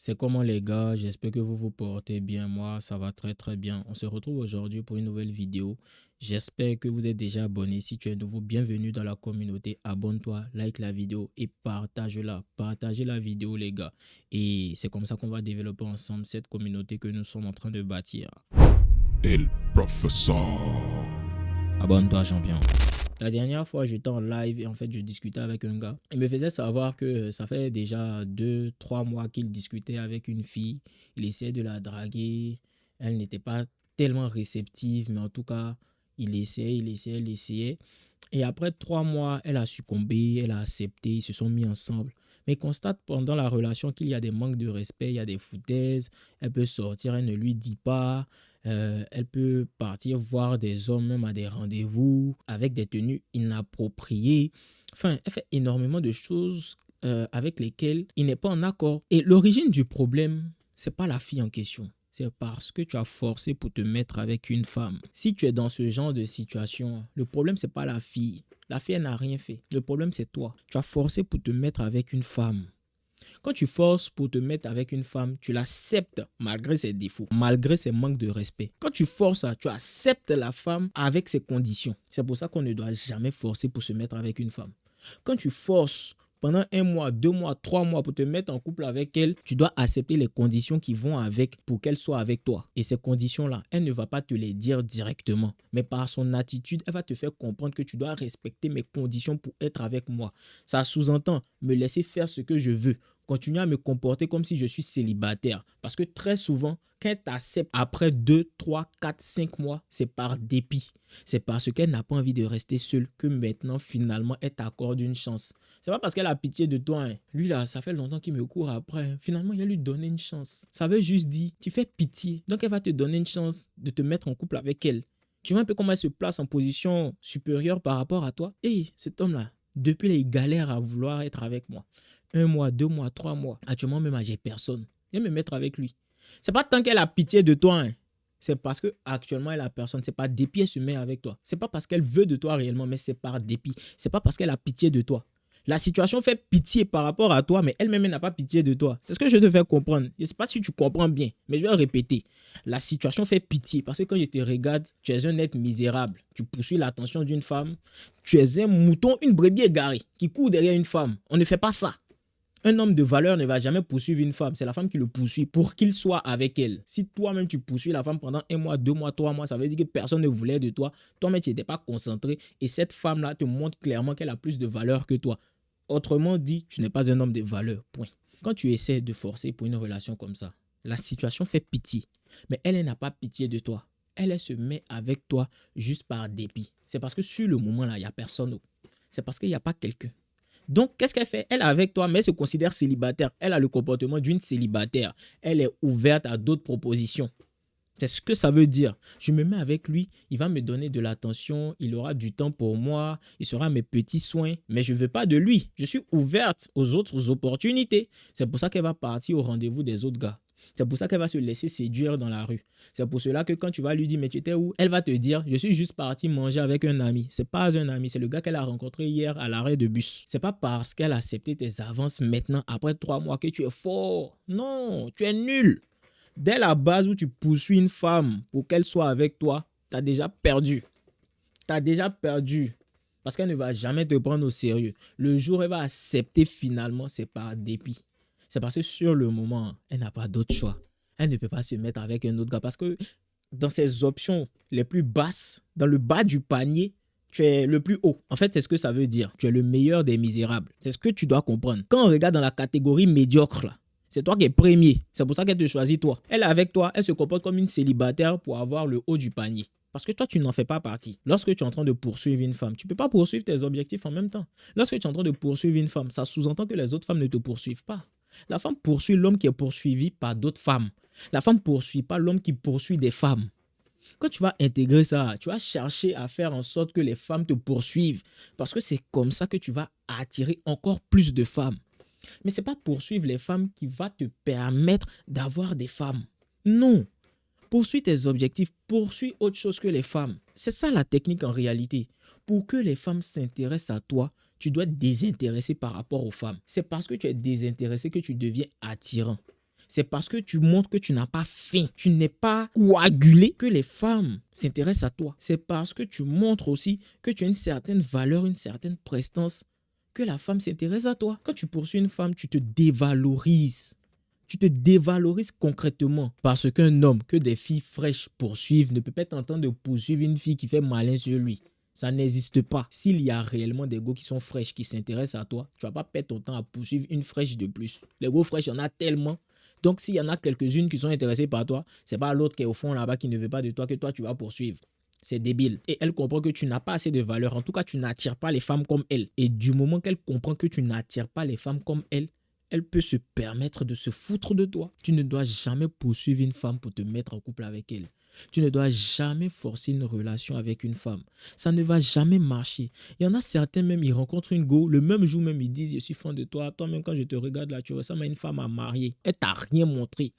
C'est comment les gars, j'espère que vous vous portez bien. Moi, ça va très très bien. On se retrouve aujourd'hui pour une nouvelle vidéo. J'espère que vous êtes déjà abonné. Si tu es nouveau, bienvenue dans la communauté. Abonne-toi, like la vidéo et partage-la. Partagez la vidéo les gars. Et c'est comme ça qu'on va développer ensemble cette communauté que nous sommes en train de bâtir. El Professeur. Abonne-toi champion. La dernière fois, j'étais en live et en fait, je discutais avec un gars. Il me faisait savoir que ça fait déjà 2, 3 mois qu'il discutait avec une fille. Il essayait de la draguer. Elle n'était pas tellement réceptive, mais en tout cas, il essayait. Et après 3 mois, elle a succombé, elle a accepté, ils se sont mis ensemble. Mais il constate pendant la relation qu'il y a des manques de respect, il y a des foutaises. Elle peut sortir, elle ne lui dit pas. Elle peut partir voir des hommes même à des rendez-vous avec des tenues inappropriées. Enfin, elle fait énormément de choses avec lesquelles il n'est pas en accord. Et l'origine du problème, c'est pas la fille en question. C'est parce que tu as forcé pour te mettre avec une femme. Si tu es dans ce genre de situation, le problème, c'est pas la fille. La fille, elle n'a rien fait. Le problème, c'est toi. Tu as forcé pour te mettre avec une femme. Quand tu forces pour te mettre avec une femme, tu l'acceptes malgré ses défauts, malgré ses manques de respect. Quand tu forces, tu acceptes la femme avec ses conditions. C'est pour ça qu'on ne doit jamais forcer pour se mettre avec une femme. Quand tu forces pendant 1 mois, 2 mois, 3 mois pour te mettre en couple avec elle, tu dois accepter les conditions qui vont avec pour qu'elle soit avec toi. Et ces conditions-là, elle ne va pas te les dire directement. Mais par son attitude, elle va te faire comprendre que tu dois respecter mes conditions pour être avec moi. Ça sous-entend me laisser faire ce que je veux. Continuer à me comporter comme si je suis célibataire. Parce que très souvent, quand elle t'accepte après 2, 3, 4, 5 mois, c'est par dépit. C'est parce qu'elle n'a pas envie de rester seule que maintenant, finalement, elle t'accorde une chance. C'est pas parce qu'elle a pitié de toi. Hein. Lui, là, ça fait longtemps qu'il me court après. Finalement, il a lui donné une chance. Ça veut juste dire, tu fais pitié. Donc, elle va te donner une chance de te mettre en couple avec elle. Tu vois un peu comment elle se place en position supérieure par rapport à toi. Et cet homme-là, depuis, il galère à vouloir être avec moi. 1 mois, 2 mois, 3 mois. Actuellement, même, j'ai personne. Viens me mettre avec lui. C'est pas tant qu'elle a pitié de toi. Hein. C'est parce que actuellement elle a personne. C'est par dépit elle se met avec toi. C'est pas parce qu'elle veut de toi réellement, mais c'est par dépit. C'est pas parce qu'elle a pitié de toi. La situation fait pitié par rapport à toi, mais elle-même n'a pas pitié de toi. C'est ce que je te fais comprendre. Je ne sais pas si tu comprends bien, mais je vais répéter. La situation fait pitié parce que quand je te regarde, tu es un être misérable. Tu poursuis l'attention d'une femme. Tu es un mouton, une brebis égarée qui court derrière une femme. On ne fait pas ça. Un homme de valeur ne va jamais poursuivre une femme. C'est la femme qui le poursuit pour qu'il soit avec elle. Si toi-même tu poursuis la femme pendant 1 mois, 2 mois, 3 mois, ça veut dire que personne ne voulait de toi. Toi-même tu n'étais pas concentré et cette femme-là te montre clairement qu'elle a plus de valeur que toi. Autrement dit, tu n'es pas un homme de valeur. Point. Quand tu essaies de forcer pour une relation comme ça, la situation fait pitié. Mais elle n'a pas pitié de toi. Elle se met avec toi juste par dépit. C'est parce que sur le moment là, il n'y a personne. C'est parce qu'il n'y a pas quelqu'un. Donc, qu'est-ce qu'elle fait? Elle est avec toi, mais elle se considère célibataire. Elle a le comportement d'une célibataire. Elle est ouverte à d'autres propositions. C'est ce que ça veut dire. Je me mets avec lui, il va me donner de l'attention, il aura du temps pour moi, il sera mes petits soins, mais je ne veux pas de lui. Je suis ouverte aux autres opportunités. C'est pour ça qu'elle va partir au rendez-vous des autres gars. C'est pour ça qu'elle va se laisser séduire dans la rue. C'est pour cela que quand tu vas lui dire, mais tu étais où? Elle va te dire, je suis juste partie manger avec un ami. C'est pas un ami, c'est le gars qu'elle a rencontré hier à l'arrêt de bus. C'est pas parce qu'elle a accepté tes avances maintenant, après 3 mois, que tu es fort. Non, tu es nul. Dès la base où tu poursuis une femme pour qu'elle soit avec toi, tu as déjà perdu. Tu as déjà perdu. Parce qu'elle ne va jamais te prendre au sérieux. Le jour où elle va accepter finalement, c'est par dépit. C'est parce que sur le moment, elle n'a pas d'autre choix. Elle ne peut pas se mettre avec un autre gars. Parce que dans ses options les plus basses, dans le bas du panier, tu es le plus haut. En fait, c'est ce que ça veut dire. Tu es le meilleur des misérables. C'est ce que tu dois comprendre. Quand on regarde dans la catégorie médiocre, là, c'est toi qui es premier. C'est pour ça qu'elle te choisit toi. Elle est avec toi, elle se comporte comme une célibataire pour avoir le haut du panier. Parce que toi, tu n'en fais pas partie. Lorsque tu es en train de poursuivre une femme, tu ne peux pas poursuivre tes objectifs en même temps. Lorsque tu es en train de poursuivre une femme, ça sous-entend que les autres femmes ne te poursuivent pas. La femme poursuit l'homme qui est poursuivi par d'autres femmes. La femme ne poursuit pas l'homme qui poursuit des femmes. Quand tu vas intégrer ça, tu vas chercher à faire en sorte que les femmes te poursuivent. Parce que c'est comme ça que tu vas attirer encore plus de femmes. Mais ce n'est pas poursuivre les femmes qui va te permettre d'avoir des femmes. Non. Poursuis tes objectifs, poursuis autre chose que les femmes. C'est ça la technique en réalité. Pour que les femmes s'intéressent à toi, tu dois être désintéressé par rapport aux femmes. C'est parce que tu es désintéressé que tu deviens attirant. C'est parce que tu montres que tu n'as pas faim, tu n'es pas coagulé que les femmes s'intéressent à toi. C'est parce que tu montres aussi que tu as une certaine valeur, une certaine prestance que la femme s'intéresse à toi. Quand tu poursuis une femme, tu te dévalorises. Tu te dévalorises concrètement parce qu'un homme que des filles fraîches poursuivent ne peut pas être en train de poursuivre une fille qui fait malin sur lui. Ça n'existe pas. S'il y a réellement des gars qui sont fraîches, qui s'intéressent à toi, tu ne vas pas perdre ton temps à poursuivre une fraîche de plus. Les gars fraîches, il y en a tellement. Donc, s'il y en a quelques-unes qui sont intéressées par toi, ce n'est pas l'autre qui est au fond là-bas qui ne veut pas de toi que toi, tu vas poursuivre. C'est débile. Et elle comprend que tu n'as pas assez de valeur. En tout cas, tu n'attires pas les femmes comme elle. Et du moment qu'elle comprend que tu n'attires pas les femmes comme elle peut se permettre de se foutre de toi. Tu ne dois jamais poursuivre une femme pour te mettre en couple avec elle. Tu ne dois jamais forcer une relation avec une femme. Ça ne va jamais marcher. Il y en a certains même, ils rencontrent une go, le même jour même, ils disent « Je suis fan de toi. Toi-même, quand je te regarde là, tu ressembles à une femme à marier. » Elle t'a rien montré.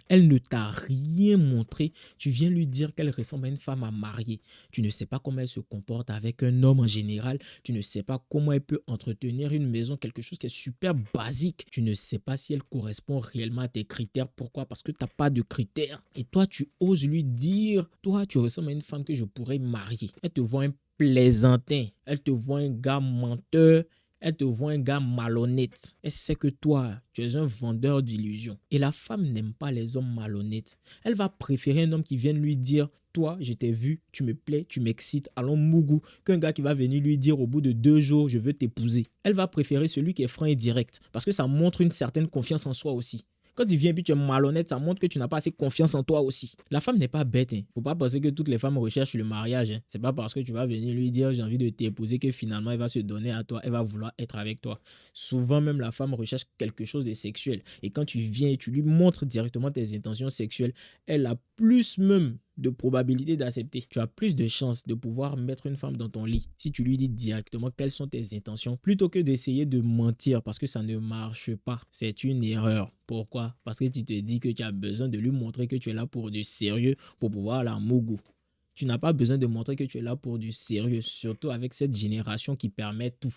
Elle ne t'a rien montré. Tu viens lui dire qu'elle ressemble à une femme à marier. Tu ne sais pas comment elle se comporte avec un homme en général. Tu ne sais pas comment elle peut entretenir une maison, quelque chose qui est super basique. Tu ne sais pas si elle correspond réellement à tes critères. Pourquoi? Parce que tu n'as pas de critères. Et toi, tu oses lui dire, toi, tu ressembles à une femme que je pourrais marier. Elle te voit un plaisantin. Elle te voit un gars menteur. Elle te voit un gars malhonnête. Elle sait que toi, tu es un vendeur d'illusions. Et la femme n'aime pas les hommes malhonnêtes. Elle va préférer un homme qui vienne lui dire « Toi, je t'ai vu, tu me plais, tu m'excites, allons mougou » qu'un gars qui va venir lui dire au bout de 2 jours « Je veux t'épouser ». Elle va préférer celui qui est franc et direct parce que ça montre une certaine confiance en soi aussi. Quand il vient et puis tu es malhonnête, ça montre que tu n'as pas assez confiance en toi aussi. La femme n'est pas bête. Faut pas penser que toutes les femmes recherchent le mariage. C'est pas parce que tu vas venir lui dire j'ai envie de t'épouser que finalement elle va se donner à toi, elle va vouloir être avec toi. Souvent même la femme recherche quelque chose de sexuel. Et quand tu viens et tu lui montres directement tes intentions sexuelles, elle a plus même de probabilité d'accepter. Tu as plus de chances de pouvoir mettre une femme dans ton lit si tu lui dis directement quelles sont tes intentions plutôt que d'essayer de mentir parce que ça ne marche pas. C'est une erreur. Pourquoi? Parce que tu te dis que tu as besoin de lui montrer que tu es là pour du sérieux pour pouvoir la mougou. Tu n'as pas besoin de montrer que tu es là pour du sérieux, surtout avec cette génération qui permet tout.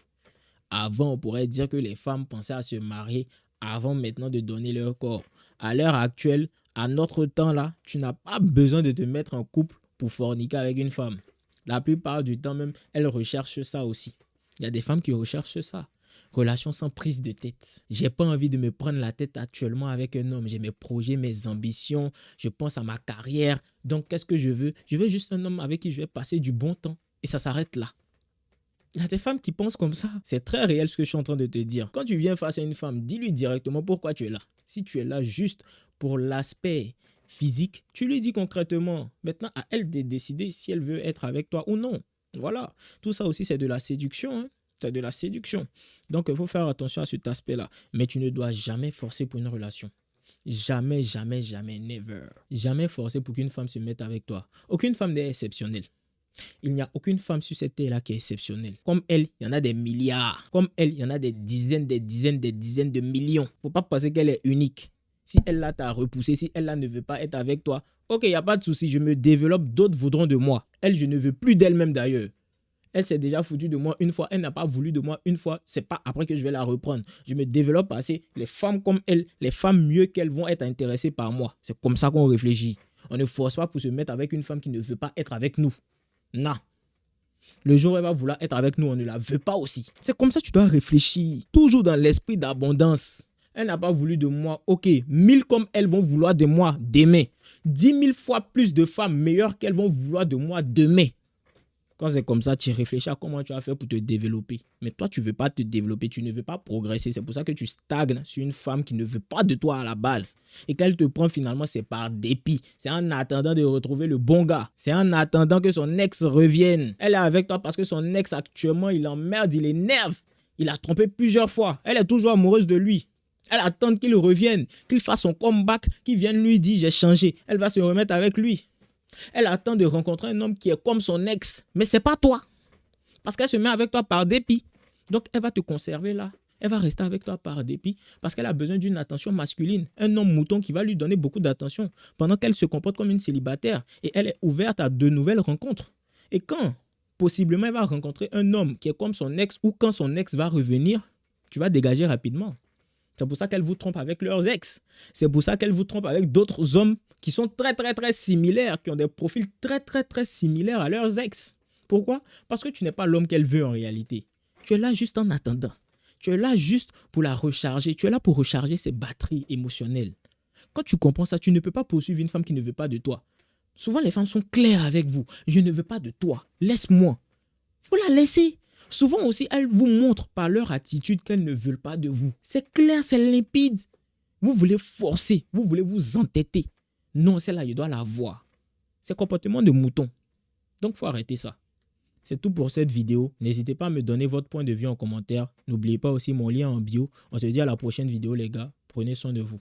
Avant, on pourrait dire que les femmes pensaient à se marier avant maintenant de donner leur corps. À l'heure actuelle, à notre temps là, tu n'as pas besoin de te mettre en couple pour forniquer avec une femme. La plupart du temps même, elles recherchent ça aussi. Il y a des femmes qui recherchent ça. Relation sans prise de tête. J'ai pas envie de me prendre la tête actuellement avec un homme. J'ai mes projets, mes ambitions. Je pense à ma carrière. Donc, qu'est-ce que je veux? Je veux juste un homme avec qui je vais passer du bon temps. Et ça s'arrête là. Il y a des femmes qui pensent comme ça. C'est très réel ce que je suis en train de te dire. Quand tu viens face à une femme, dis-lui directement pourquoi tu es là. Si tu es là juste pour l'aspect physique, tu lui dis concrètement. Maintenant, à elle de décider si elle veut être avec toi ou non. Voilà. Tout ça aussi, c'est de la séduction, hein. C'est de la séduction. Donc, il faut faire attention à cet aspect-là. Mais tu ne dois jamais forcer pour une relation. Jamais, jamais, jamais, never. Jamais forcer pour qu'une femme se mette avec toi. Aucune femme n'est exceptionnelle. Il n'y a aucune femme sur cette terre-là qui est exceptionnelle. Comme elle, il y en a des milliards. Comme elle, il y en a des dizaines de millions. Faut pas penser qu'elle est unique. Si elle là t'a repoussé, si elle là ne veut pas être avec toi, ok, il n'y a pas de souci, je me développe, d'autres voudront de moi. Elle, je ne veux plus d'elle-même d'ailleurs. Elle s'est déjà foutue de moi une fois, elle n'a pas voulu de moi une fois, c'est pas après que je vais la reprendre. Je me développe assez. Les femmes comme elle, les femmes mieux qu'elles vont être intéressées par moi. C'est comme ça qu'on réfléchit. On ne force pas pour se mettre avec une femme qui ne veut pas être avec nous. Non. Le jour où elle va vouloir être avec nous, on ne la veut pas aussi. C'est comme ça que tu dois réfléchir. Toujours dans l'esprit d'abondance. Elle n'a pas voulu de moi. Ok, 1000 comme elles vont vouloir de moi demain. 10 000 fois plus de femmes meilleures qu'elles vont vouloir de moi demain. Quand c'est comme ça, tu réfléchis à comment tu vas faire pour te développer. Mais toi, tu ne veux pas te développer, tu ne veux pas progresser. C'est pour ça que tu stagnes sur une femme qui ne veut pas de toi à la base. Et qu'elle te prend finalement, c'est par dépit. C'est en attendant de retrouver le bon gars. C'est en attendant que son ex revienne. Elle est avec toi parce que son ex actuellement, il l'emmerde, il l'énerve. Il l'a trompé plusieurs fois. Elle est toujours amoureuse de lui. Elle attend qu'il revienne, qu'il fasse son comeback, qu'il vienne lui dire « j'ai changé ». Elle va se remettre avec lui. Elle attend de rencontrer un homme qui est comme son ex. Mais ce n'est pas toi. Parce qu'elle se met avec toi par dépit. Donc, elle va te conserver là. Elle va rester avec toi par dépit parce qu'elle a besoin d'une attention masculine. Un homme mouton qui va lui donner beaucoup d'attention pendant qu'elle se comporte comme une célibataire. Et elle est ouverte à de nouvelles rencontres. Et quand, possiblement, elle va rencontrer un homme qui est comme son ex ou quand son ex va revenir, tu vas dégager rapidement. C'est pour ça qu'elles vous trompent avec leurs ex. C'est pour ça qu'elles vous trompent avec d'autres hommes qui sont très, très, très similaires, qui ont des profils très, très, très similaires à leurs ex. Pourquoi? Parce que tu n'es pas l'homme qu'elle veut en réalité. Tu es là juste en attendant. Tu es là juste pour la recharger. Tu es là pour recharger ses batteries émotionnelles. Quand tu comprends ça, tu ne peux pas poursuivre une femme qui ne veut pas de toi. Souvent, les femmes sont claires avec vous. Je ne veux pas de toi. Laisse-moi. Il faut la laisser. Souvent aussi, elles vous montrent par leur attitude qu'elles ne veulent pas de vous. C'est clair, c'est limpide. Vous voulez forcer, vous voulez vous entêter. Non, celle-là, je dois la voir. C'est comportement de mouton. Donc, il faut arrêter ça. C'est tout pour cette vidéo. N'hésitez pas à me donner votre point de vue en commentaire. N'oubliez pas aussi mon lien en bio. On se dit à la prochaine vidéo, les gars. Prenez soin de vous.